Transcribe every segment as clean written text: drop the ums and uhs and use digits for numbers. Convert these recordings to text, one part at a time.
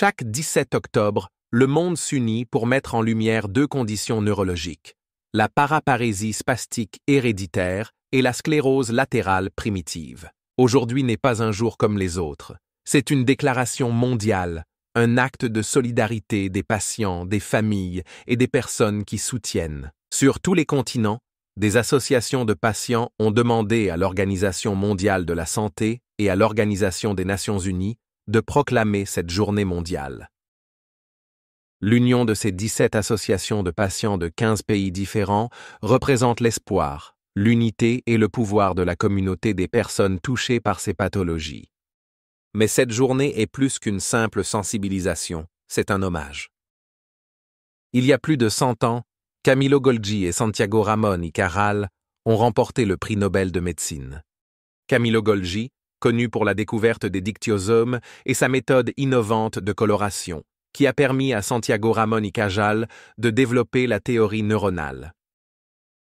Chaque 17 octobre, le monde s'unit pour mettre en lumière deux conditions neurologiques, la paraparésie spastique héréditaire et la sclérose latérale primitive. Aujourd'hui n'est pas un jour comme les autres. C'est une déclaration mondiale, un acte de solidarité des patients, des familles et des personnes qui soutiennent. Sur tous les continents, des associations de patients ont demandé à l'Organisation mondiale de la santé et à l'Organisation des Nations unies de proclamer cette journée mondiale. L'union de ces 17 associations de patients de 15 pays différents représente l'espoir, l'unité et le pouvoir de la communauté des personnes touchées par ces pathologies. Mais cette journée est plus qu'une simple sensibilisation, c'est un hommage. Il y a plus de 100 ans, Camilo Golgi et Santiago Ramón y Cajal ont remporté le prix Nobel de médecine. Camilo Golgi, connu pour la découverte des dictyosomes et sa méthode innovante de coloration, qui a permis à Santiago Ramón y Cajal de développer la théorie neuronale.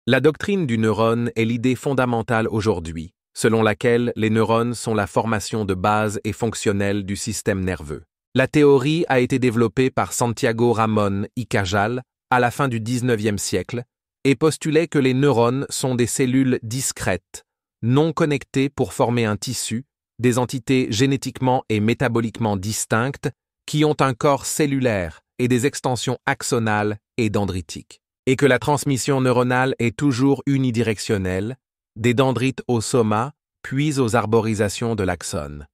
La doctrine du neurone est l'idée fondamentale aujourd'hui, selon laquelle les neurones sont la formation de base et fonctionnelle du système nerveux. La théorie a été développée par Santiago Ramón y Cajal à la fin du XIXe siècle et postulait que les neurones sont des cellules discrètes, non connectées pour former un tissu, des entités génétiquement et métaboliquement distinctes qui ont un corps cellulaire et des extensions axonales et dendritiques, et que la transmission neuronale est toujours unidirectionnelle, des dendrites au soma, puis aux arborisations de l'axone.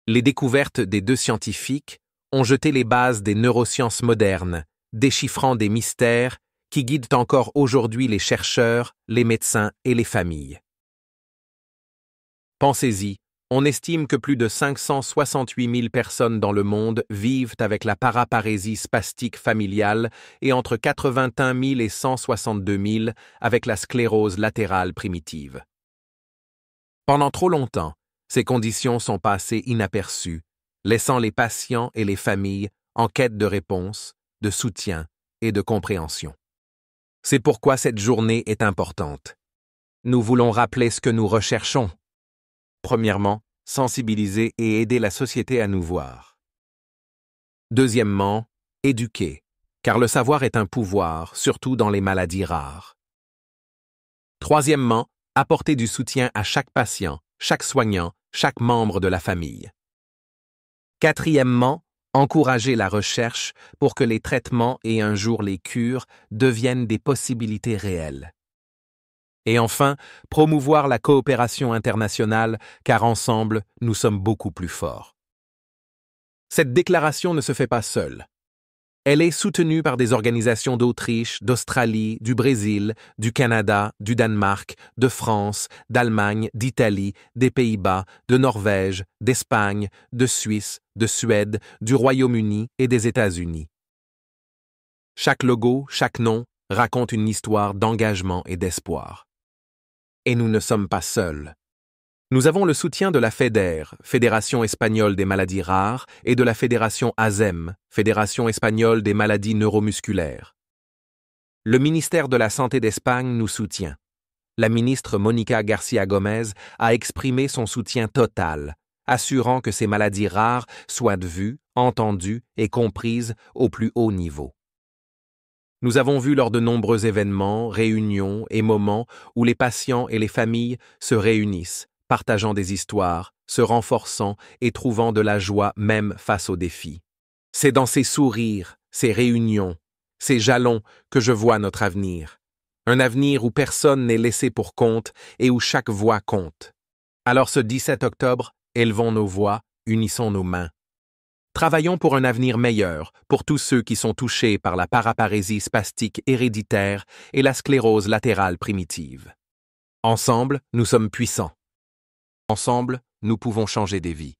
Les découvertes des deux scientifiques ont jeté les bases des neurosciences modernes, déchiffrant des mystères qui guident encore aujourd'hui les chercheurs, les médecins et les familles. Pensez-y, on estime que plus de 568 000 personnes dans le monde vivent avec la paraparésie spastique familiale et entre 81 000 et 162 000 avec la sclérose latérale primitive. Pendant trop longtemps, ces conditions sont passées inaperçues, laissant les patients et les familles en quête de réponses, de soutien et de compréhension. C'est pourquoi cette journée est importante. Nous voulons rappeler ce que nous recherchons. Premièrement, sensibiliser et aider la société à nous voir. Deuxièmement, éduquer, car le savoir est un pouvoir, surtout dans les maladies rares. Troisièmement, apporter du soutien à chaque patient, chaque soignant, chaque membre de la famille. Quatrièmement, encourager la recherche pour que les traitements et un jour les cures deviennent des possibilités réelles. Et enfin, promouvoir la coopération internationale, car ensemble, nous sommes beaucoup plus forts. Cette déclaration ne se fait pas seule. Elle est soutenue par des organisations d'Autriche, d'Australie, du Brésil, du Canada, du Danemark, de France, d'Allemagne, d'Italie, des Pays-Bas, de Norvège, d'Espagne, de Suisse, de Suède, du Royaume-Uni et des États-Unis. Chaque logo, chaque nom, raconte une histoire d'engagement et d'espoir. Et nous ne sommes pas seuls. Nous avons le soutien de la FEDER, Fédération espagnole des maladies rares, et de la Fédération ASEM, Fédération espagnole des maladies neuromusculaires. Le ministère de la Santé d'Espagne nous soutient. La ministre Mónica García Gómez a exprimé son soutien total, assurant que ces maladies rares soient vues, entendues et comprises au plus haut niveau. Nous avons vu lors de nombreux événements, réunions et moments où les patients et les familles se réunissent, partageant des histoires, se renforçant et trouvant de la joie même face aux défis. C'est dans ces sourires, ces réunions, ces jalons que je vois notre avenir. Un avenir où personne n'est laissé pour compte et où chaque voix compte. Alors ce 17 octobre, élevons nos voix, unissons nos mains. Travaillons pour un avenir meilleur pour tous ceux qui sont touchés par la paraparésie spastique héréditaire et la sclérose latérale primitive. Ensemble, nous sommes puissants. Ensemble, nous pouvons changer des vies.